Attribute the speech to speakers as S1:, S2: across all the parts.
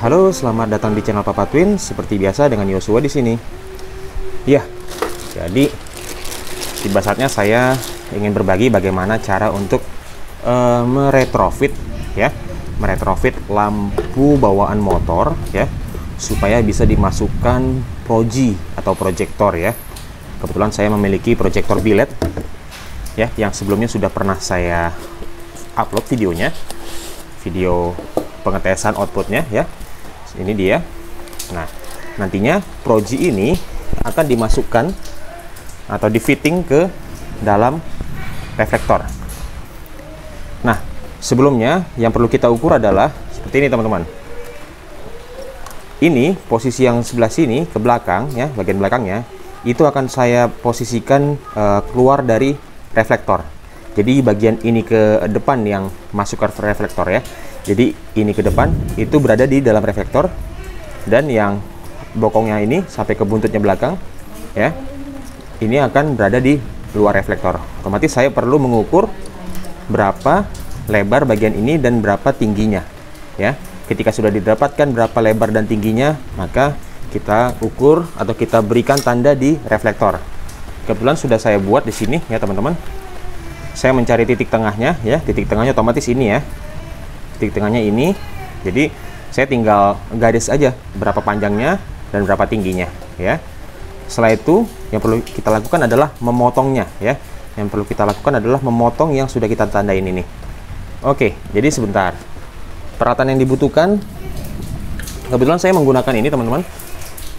S1: Halo, selamat datang di channel Papa Twin. Seperti biasa dengan Yosua di sini. Ya, jadi tiba saatnya saya ingin berbagi bagaimana cara untuk meretrofit lampu bawaan motor ya, supaya bisa dimasukkan proji atau proyektor ya. Kebetulan saya memiliki proyektor biled ya, yang sebelumnya sudah pernah saya upload videonya, video pengetesan outputnya ya. Ini dia. Nah, nantinya proji ini akan dimasukkan atau di fitting ke dalam reflektor. Nah, sebelumnya yang perlu kita ukur adalah seperti ini teman-teman. Ini posisi yang sebelah sini ke belakang ya, bagian belakangnya itu akan saya posisikan keluar dari reflektor. Jadi bagian ini ke depan yang masuk ke reflektor ya. Jadi ini ke depan itu berada di dalam reflektor, dan yang bokongnya ini sampai ke buntutnya belakang ya, ini akan berada di luar reflektor. Otomatis saya perlu mengukur berapa lebar bagian ini dan berapa tingginya ya. Ketika sudah didapatkan berapa lebar dan tingginya, maka kita ukur atau kita berikan tanda di reflektor. Kebetulan sudah saya buat di sini ya teman-teman. Saya mencari titik tengahnya ya, titik tengahnya otomatis ini ya, titik tengahnya ini. Jadi saya tinggal garis aja berapa panjangnya dan berapa tingginya ya. Setelah itu yang perlu kita lakukan adalah memotongnya ya. Yang perlu kita lakukan adalah memotong yang sudah kita tandain ini. Oke, jadi sebentar. Peralatan yang dibutuhkan, kebetulan saya menggunakan ini teman-teman,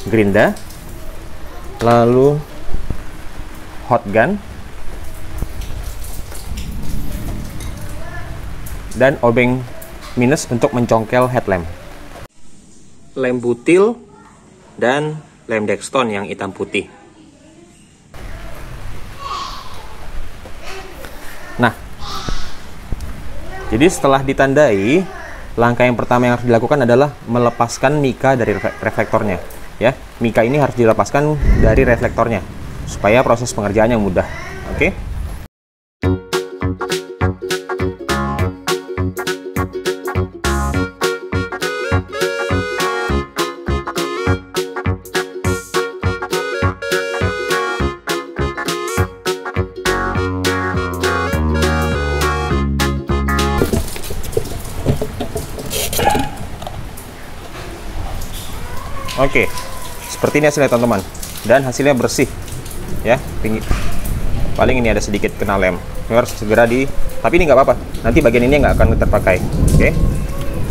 S1: gerinda, lalu hot gun, dan obeng minus untuk mencongkel headlamp, lem butil, dan lem Dexton yang hitam putih. Nah, jadi setelah ditandai, langkah yang pertama yang harus dilakukan adalah melepaskan mika dari reflektornya ya. Mika ini harus dilepaskan dari reflektornya supaya proses pengerjaannya mudah. Oke. Oke, seperti ini hasilnya teman-teman, dan hasilnya bersih ya. Paling ini ada sedikit kena lem, ini harus segera tapi ini nggak apa-apa, nanti bagian ini nggak akan terpakai. Oke,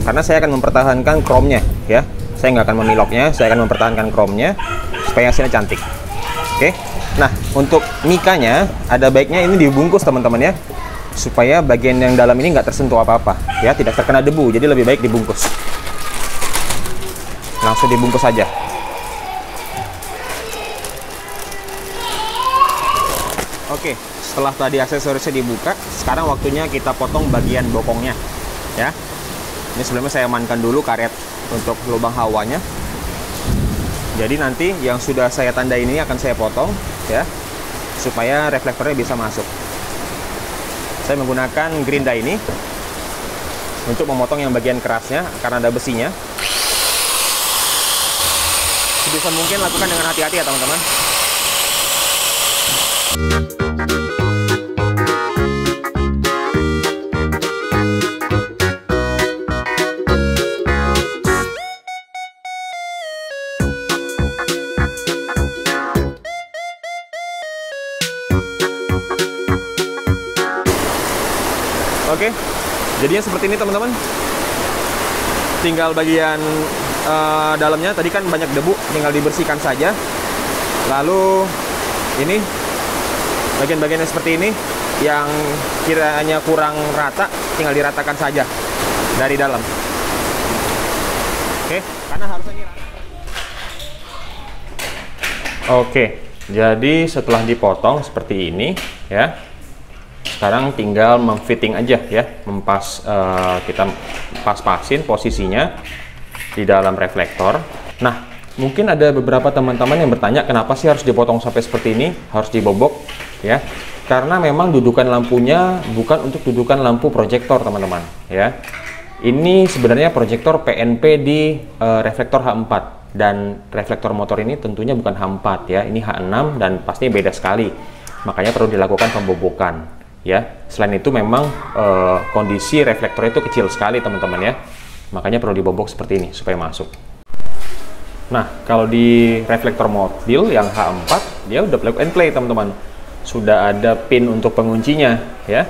S1: karena saya akan mempertahankan chrome-nya ya, saya nggak akan memiloknya, saya akan mempertahankan chrome-nya supaya hasilnya cantik. Oke, nah untuk mikanya ada baiknya ini dibungkus teman-teman ya, supaya bagian yang dalam ini nggak tersentuh apa-apa ya, tidak terkena debu, jadi lebih baik dibungkus. Langsung dibungkus saja. Oke, setelah tadi aksesorisnya dibuka, sekarang waktunya kita potong bagian bokongnya ya. Ini sebelumnya saya amankan dulu karet untuk lubang hawanya. Jadi nanti yang sudah saya tandai ini akan saya potong ya, supaya reflektornya bisa masuk. Saya menggunakan gerinda ini untuk memotong yang bagian kerasnya karena ada besinya. Sebisa mungkin lakukan dengan hati-hati ya teman-teman. Oke, jadinya seperti ini teman-teman. Tinggal bagian dalamnya tadi kan banyak debu, tinggal dibersihkan saja. Lalu ini bagian-bagiannya seperti ini, yang kiranya kurang rata tinggal diratakan saja dari dalam. Oke, karena harusnya ini rata. Oke, jadi setelah dipotong seperti ini ya, sekarang tinggal memfitting aja ya, kita pas-pasin posisinya di dalam reflektor. Nah, mungkin ada beberapa teman-teman yang bertanya kenapa sih harus dipotong sampai seperti ini, harus dibobok ya. Karena memang dudukan lampunya bukan untuk dudukan lampu proyektor teman-teman ya. Ini sebenarnya proyektor PNP di reflektor H4, dan reflektor motor ini tentunya bukan H4 ya, ini H6 dan pastinya beda sekali. Makanya perlu dilakukan pembobokan ya. Selain itu memang kondisi reflektor itu kecil sekali teman-teman ya. Makanya perlu dibobok seperti ini supaya masuk. Nah, kalau di reflektor mobil yang H4 dia udah plug and play teman-teman. Sudah ada pin untuk penguncinya ya.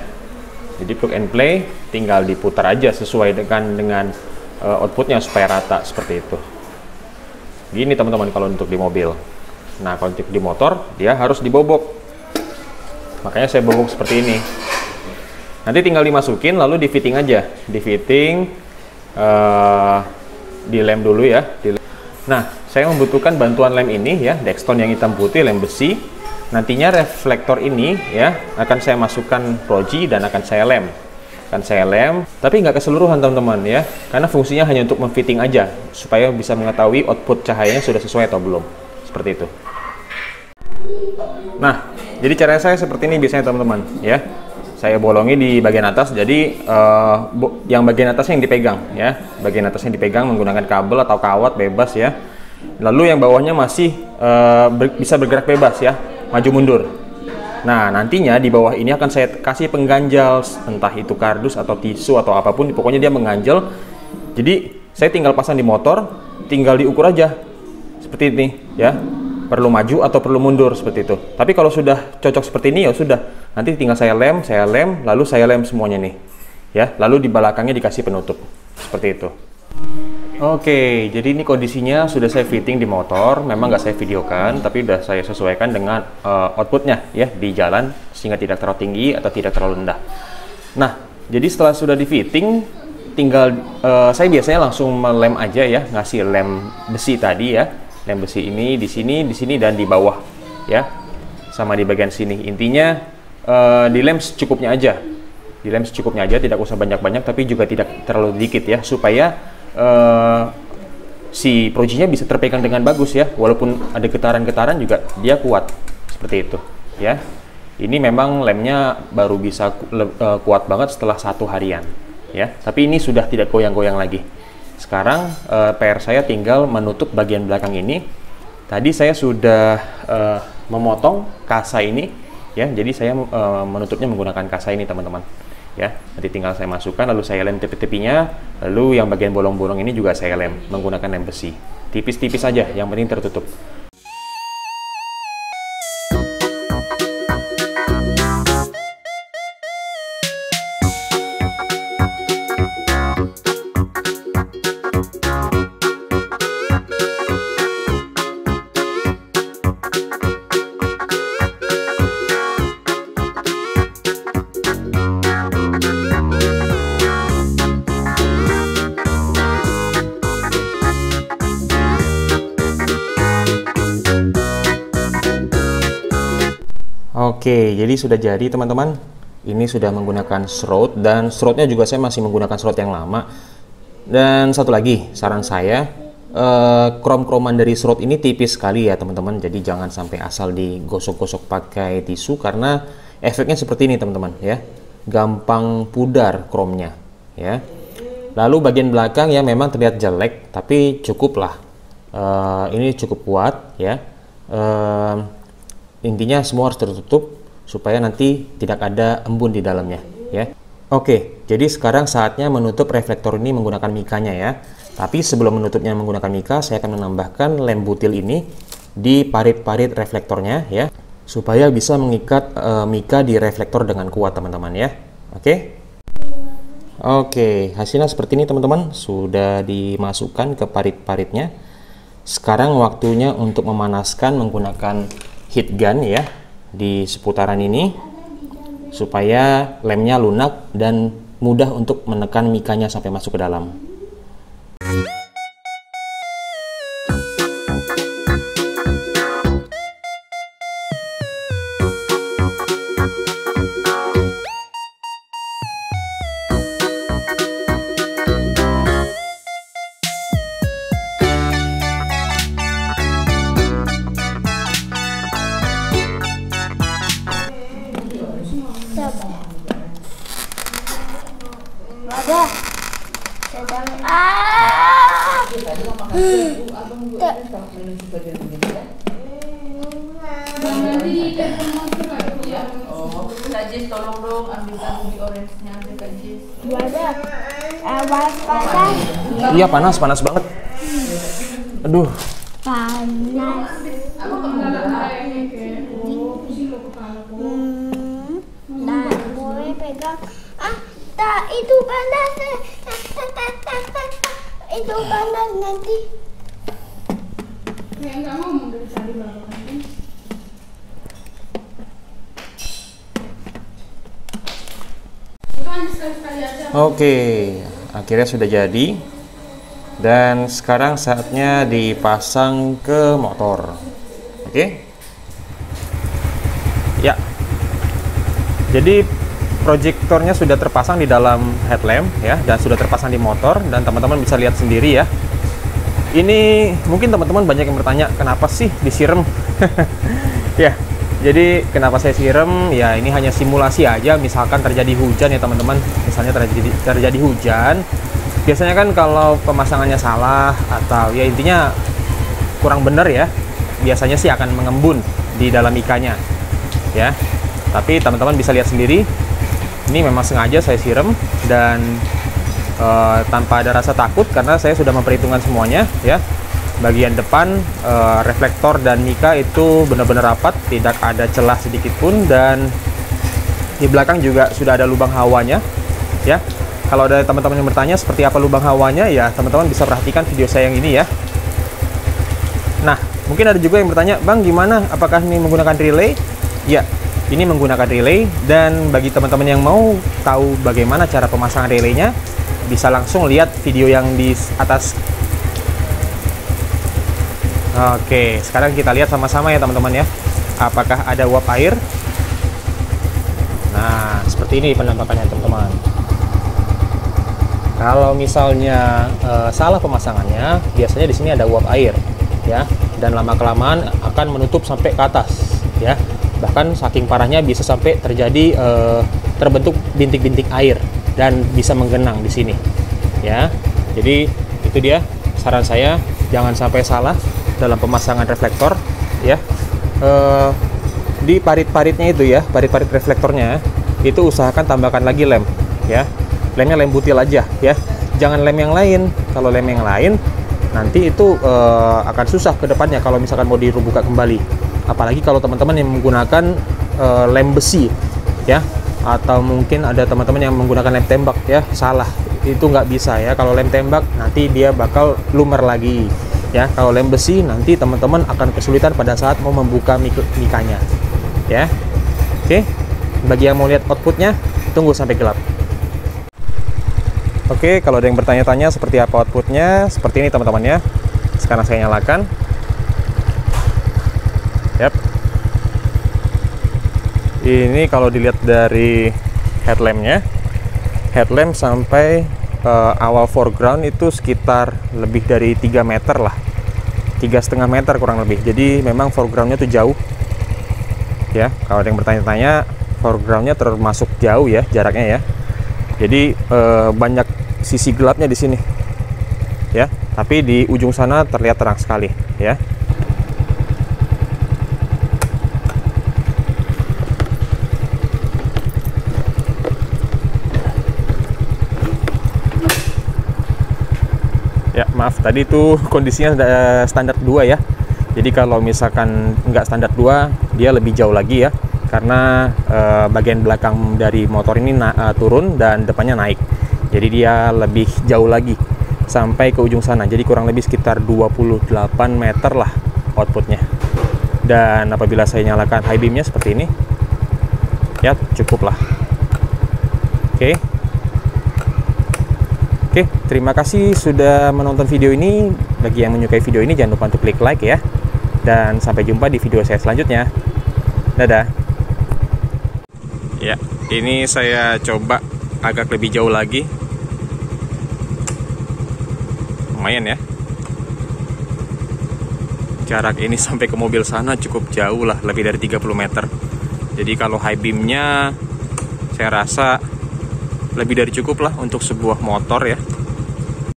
S1: Jadi plug and play tinggal diputar aja sesuai dengan outputnya supaya rata seperti itu. Gini teman-teman kalau untuk di mobil. Nah, kalau untuk di motor dia harus dibobok. Makanya saya bobok seperti ini. Nanti tinggal dimasukin lalu di fitting aja. Di fitting, dilem dulu ya. Nah, saya membutuhkan bantuan lem ini ya, Dexton yang hitam putih, lem besi. Nantinya reflektor ini ya akan saya masukkan proji dan akan saya lem. Tapi nggak keseluruhan teman-teman ya, karena fungsinya hanya untuk memfitting aja supaya bisa mengetahui output cahayanya sudah sesuai atau belum. Seperti itu. Nah, jadi cara saya seperti ini biasanya teman-teman ya. Saya bolongi di bagian atas, jadi yang bagian atasnya yang dipegang ya. Bagian atasnya dipegang menggunakan kabel atau kawat bebas ya. Lalu yang bawahnya masih bisa bergerak bebas ya, maju mundur. Nah, nantinya di bawah ini akan saya kasih pengganjal, entah itu kardus atau tisu atau apapun, pokoknya dia mengganjal. Jadi saya tinggal pasang di motor, tinggal diukur aja seperti ini ya, perlu maju atau perlu mundur seperti itu. Tapi kalau sudah cocok seperti ini ya sudah, nanti tinggal saya lem, lalu saya lem semuanya nih ya, lalu di belakangnya dikasih penutup seperti itu. Oke, jadi ini kondisinya sudah saya fitting di motor. Memang nggak saya videokan, tapi sudah saya sesuaikan dengan outputnya ya di jalan sehingga tidak terlalu tinggi atau tidak terlalu rendah. Nah, jadi setelah sudah di fitting, tinggal saya biasanya langsung melem aja ya, ngasih lem besi tadi ya, lem besi ini di sini dan di bawah ya, sama di bagian sini. Intinya dilem secukupnya aja, tidak usah banyak-banyak, tapi juga tidak terlalu dikit ya, supaya si projinya bisa terpegang dengan bagus ya, walaupun ada getaran-getaran juga dia kuat seperti itu ya. Ini memang lemnya baru bisa kuat banget setelah 1 harian ya, tapi ini sudah tidak goyang-goyang lagi. Sekarang PR saya tinggal menutup bagian belakang ini. Tadi saya sudah memotong kasa ini ya, jadi saya menutupnya menggunakan kasa ini teman-teman ya. Nanti tinggal saya masukkan, lalu saya lem tepi-tepinya, lalu yang bagian bolong-bolong ini juga saya lem menggunakan lem besi, tipis-tipis saja, yang penting tertutup. Oke, jadi sudah jadi teman-teman. Ini sudah menggunakan shroud, dan shroudnya juga saya masih menggunakan shroud yang lama. Dan satu lagi, saran saya, krom-kroman dari shroud ini tipis sekali ya teman-teman. Jadi jangan sampai asal digosok-gosok pakai tisu, karena efeknya seperti ini teman-teman ya. Gampang pudar kromnya ya. Lalu bagian belakang ya memang terlihat jelek, tapi cukup lah. Ini cukup kuat ya. Intinya semua harus tertutup supaya nanti tidak ada embun di dalamnya ya. Oke, jadi sekarang saatnya menutup reflektor ini menggunakan mikanya ya. Tapi sebelum menutupnya menggunakan mika, saya akan menambahkan lem butil ini di parit-parit reflektornya ya, supaya bisa mengikat mika di reflektor dengan kuat teman-teman ya. Oke, hasilnya seperti ini teman-teman, sudah dimasukkan ke parit-paritnya. Sekarang waktunya untuk memanaskan menggunakan heat gun ya di seputaran ini, supaya lemnya lunak dan mudah untuk menekan mikanya sampai masuk ke dalam.
S2: Ada. sedang
S3: Kak Jess, tolong dong ambilkan ubi orange-nya ada Kak Jess.
S2: panas.
S1: Iya, panas banget. Aduh.
S2: Panas. Nah, boleh pegang. Tak, itu panas. Itu panas nanti.
S3: Enggak ngomong dari tadi Bapak.
S1: Oke, akhirnya sudah jadi. Dan sekarang saatnya dipasang ke motor. Oke. Ya. Jadi proyektornya sudah terpasang di dalam headlamp ya, dan sudah terpasang di motor, dan teman-teman bisa lihat sendiri ya. Ini mungkin teman-teman banyak yang bertanya, kenapa sih disiram? Ya. Jadi kenapa saya siram? Ya ini hanya simulasi aja. Misalkan terjadi hujan ya teman-teman. Misalnya terjadi hujan. Biasanya kan kalau pemasangannya salah atau ya intinya kurang benar ya, biasanya sih akan mengembun di dalam ikannya. Ya. Tapi teman-teman bisa lihat sendiri. Ini memang sengaja saya siram dan tanpa ada rasa takut karena saya sudah memperhitungkan semuanya ya. Bagian depan reflektor dan mika itu benar-benar rapat, tidak ada celah sedikit pun, dan di belakang juga sudah ada lubang hawanya ya. Kalau ada teman-teman yang bertanya seperti apa lubang hawanya, ya teman-teman bisa perhatikan video saya yang ini ya. Nah, mungkin ada juga yang bertanya, Bang gimana, apakah ini menggunakan relay? Ya, ini menggunakan relay, dan bagi teman-teman yang mau tahu bagaimana cara pemasangan relaynya, bisa langsung lihat video yang di atas. Oke, sekarang kita lihat sama-sama ya teman-teman ya. Apakah ada uap air? Nah, seperti ini penampakannya teman-teman. Kalau misalnya salah pemasangannya, biasanya di sini ada uap air ya, dan lama-kelamaan akan menutup sampai ke atas ya. Bahkan saking parahnya bisa sampai terjadi terbentuk bintik-bintik air dan bisa menggenang di sini ya. Jadi itu dia saran saya, jangan sampai salah dalam pemasangan reflektor ya. Di parit-paritnya itu ya, parit-parit reflektornya itu usahakan tambahkan lagi lem ya. Lemnya lem butil aja ya, jangan lem yang lain. Kalau lem yang lain nanti itu akan susah ke depannya kalau misalkan mau dibuka kembali. Apalagi kalau teman-teman yang menggunakan lem besi ya, atau mungkin ada teman-teman yang menggunakan lem tembak ya, salah, itu nggak bisa ya. Kalau lem tembak nanti dia bakal lumer lagi ya. Kalau lem besi nanti teman-teman akan kesulitan pada saat mau membuka mikanya ya. Oke, bagi yang mau lihat outputnya, tunggu sampai gelap. Oke, kalau ada yang bertanya-tanya seperti apa outputnya, seperti ini teman-teman ya. Sekarang saya nyalakan. Yap. Ini kalau dilihat dari headlampnya, headlamp sampai awal foreground itu sekitar lebih dari 3 meter lah, 3,5 meter kurang lebih. Jadi memang foregroundnya tuh jauh ya. Kalau ada yang bertanya-tanya, foregroundnya termasuk jauh ya jaraknya ya. Jadi banyak sisi gelapnya di sini ya, tapi di ujung sana terlihat terang sekali ya. Ya maaf, tadi itu kondisinya standar 2 ya. Jadi kalau misalkan nggak standar 2, dia lebih jauh lagi ya, karena bagian belakang dari motor ini turun dan depannya naik. Jadi dia lebih jauh lagi sampai ke ujung sana. Jadi kurang lebih sekitar 28 meter lah outputnya. Dan apabila saya nyalakan high beamnya seperti ini, ya cukup lah. Oke. Oke, terima kasih sudah menonton video ini. Bagi yang menyukai video ini, jangan lupa untuk klik like ya. Dan sampai jumpa di video saya selanjutnya. Dadah. Ya, ini saya coba agak lebih jauh lagi. Lumayan ya. Jarak ini sampai ke mobil sana cukup jauh lah, lebih dari 30 meter. Jadi kalau high beamnya saya rasa lebih dari cukup lah untuk sebuah motor ya.